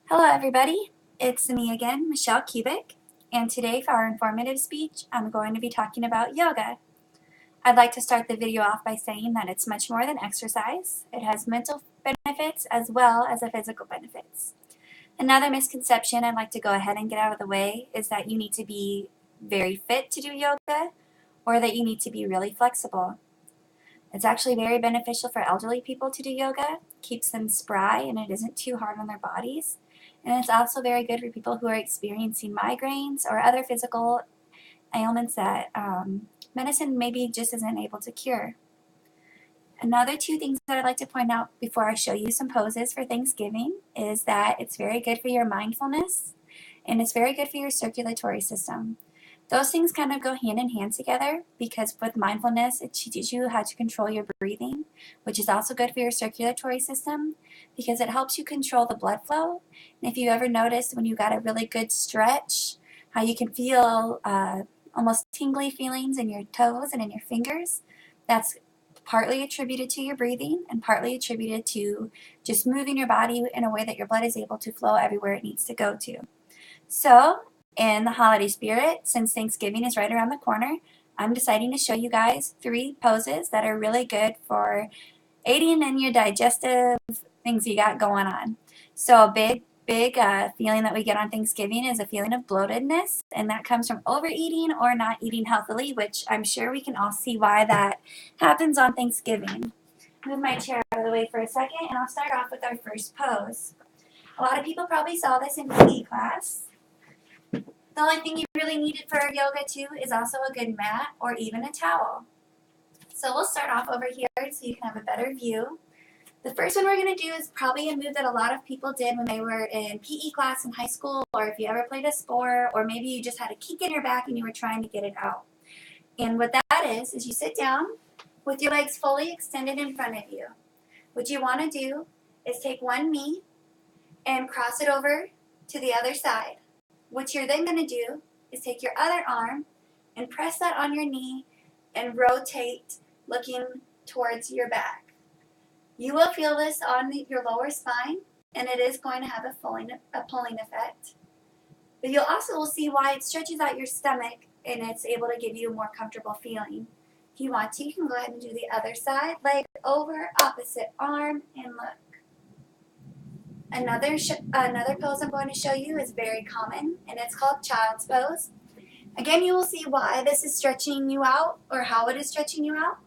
Hello everybody, it's me again, Michelle Kubik, and today for our informative speech, I'm going to be talking about yoga. I'd like to start the video off by saying that it's much more than exercise. It has mental benefits as well as the physical benefits. Another misconception I'd like to go ahead and get out of the way is that you need to be very fit to do yoga or that you need to be really flexible. It's actually very beneficial for elderly people to do yoga, keeps them spry and it isn't too hard on their bodies. And it's also very good for people who are experiencing migraines or other physical ailments that medicine maybe just isn't able to cure. Another two things that I'd like to point out before I show you some poses for Thanksgiving is that it's very good for your mindfulness and it's very good for your circulatory system. Those things kind of go hand in hand together because with mindfulness, it teaches you how to control your breathing, which is also good for your circulatory system because it helps you control the blood flow. And if you ever notice when you got a really good stretch, how you can feel almost tingly feelings in your toes and in your fingers, that's partly attributed to your breathing and partly attributed to just moving your body in a way that your blood is able to flow everywhere it needs to go to. So, in the holiday spirit, since Thanksgiving is right around the corner, I'm deciding to show you guys 3 poses that are really good for aiding in your digestive things you got going on. So a big feeling that we get on Thanksgiving is a feeling of bloatedness, and that comes from overeating or not eating healthily, which I'm sure we can all see why that happens on Thanksgiving. Move my chair out of the way for a second, and I'll start off with our first pose. A lot of people probably saw this in PE class. The only thing you really needed for yoga too is also a good mat or even a towel. So we'll start off over here so you can have a better view. The first one we're going to do is probably a move that a lot of people did when they were in PE class in high school, or if you ever played a sport, or maybe you just had a kick in your back and you were trying to get it out. And what that is you sit down with your legs fully extended in front of you. What you want to do is take one knee and cross it over to the other side. What you're then going to do is take your other arm and press that on your knee and rotate looking towards your back. You will feel this on your lower spine, and it is going to have a pulling effect. But you'll also will see why it stretches out your stomach and it's able to give you a more comfortable feeling. If you want to, you can go ahead and do the other side, leg over, opposite arm, and look. Another pose I'm going to show you is very common, and it's called child's pose. Again, you will see why this is stretching you out or how it is stretching you out.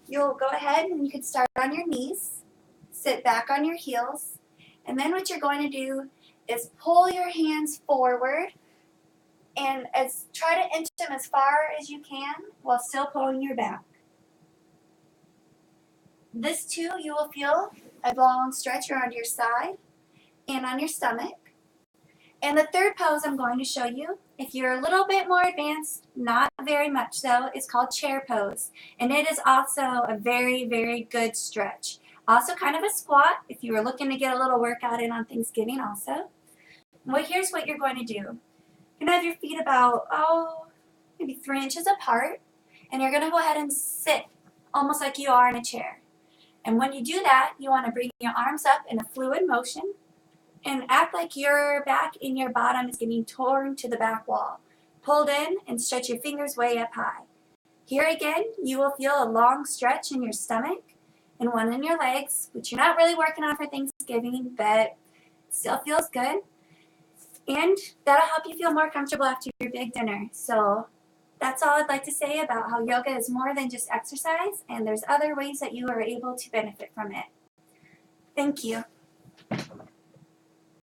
You'll go ahead and you can start on your knees, sit back on your heels, and then what you're going to do is pull your hands forward and try to inch them as far as you can while still pulling your back. This too, you will feel a long stretch around your side and on your stomach. And the third pose I'm going to show you, if you're a little bit more advanced, not very much so, is called chair pose. And it is also a very, very good stretch. Also kind of a squat if you were looking to get a little workout in on Thanksgiving also. Well, here's what you're going to do. You're going to have your feet about, maybe 3 inches apart. And you're going to go ahead and sit almost like you are in a chair. And when you do that, you want to bring your arms up in a fluid motion and act like your back and your bottom is getting torn to the back wall. Pulled in and stretch your fingers way up high. Here again, you will feel a long stretch in your stomach and one in your legs, which you're not really working on for Thanksgiving, but still feels good. And that'll help you feel more comfortable after your big dinner. So that's all I'd like to say about how yoga is more than just exercise, and there's other ways that you are able to benefit from it. Thank you.